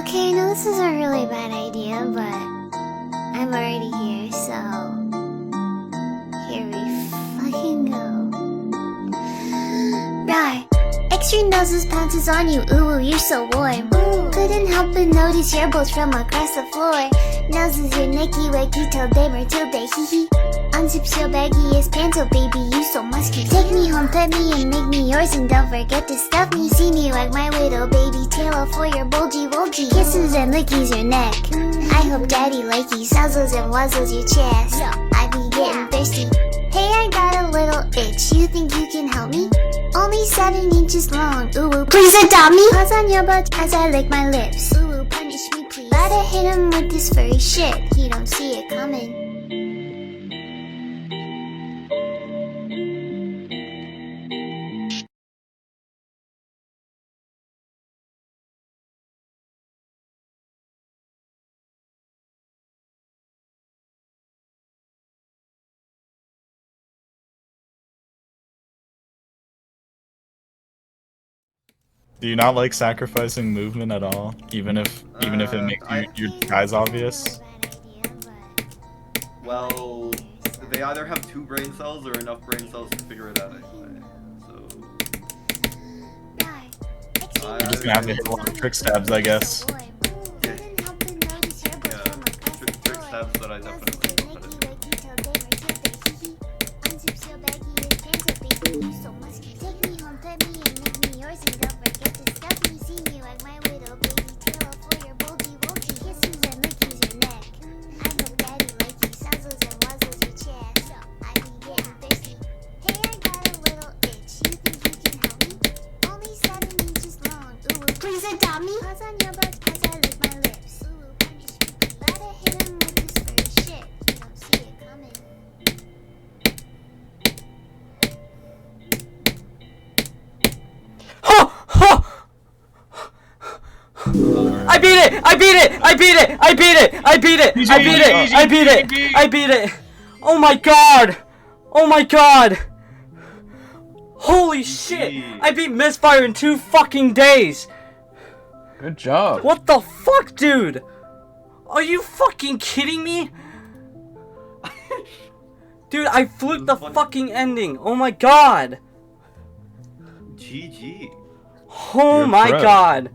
Okay, I know this is a really bad idea, but I'm already here, so here we fucking go. Rawr. Extra noses pounces on you, ooh, you're so warm. Ooh, couldn't help but notice your bolts from across the floor. Noses your necky, wakey till day Matilda, hee hee. Unzips your baggiest pants, oh baby, you so musky. Take me home, pet me, and make me yours, and don't forget to stuff me. See me like my little baby tail for your bulgy bulgy. Kisses and lickies your neck. I hope daddy likey nuzzles and wuzzles your chest. I be getting thirsty. Hey, I got a little itch. You think you can help me? Only 7 inches long. Ooh, please adopt me. Paws on your butt as I lick my lips. Ooh, punish me, please. Gotta hit him with this furry shit. He don't see it coming. Do you not like sacrificing movement at all, even if it makes your disguise obvious? Well, they either have 2 brain cells or enough brain cells to figure it out anyway. So You're just gonna have to hit a lot of trick stabs, I guess. yeah, trick stabs that I definitely know how to do. Please adopt me. Paws on your butt as I lick my lips. Ooh, punish me. Gotta hit him with this furry shit. He don't see it coming. I beat it! I beat it! I beat it! I beat it! I beat it! I beat it! I beat it! I beat it! Oh my god! Oh my god! Holy shit! I beat MISFIRE in 2 fucking days! Good job. What the fuck, dude? Are you fucking kidding me? Dude, I fluked the fucking ending. Oh my god. GG. Oh my god.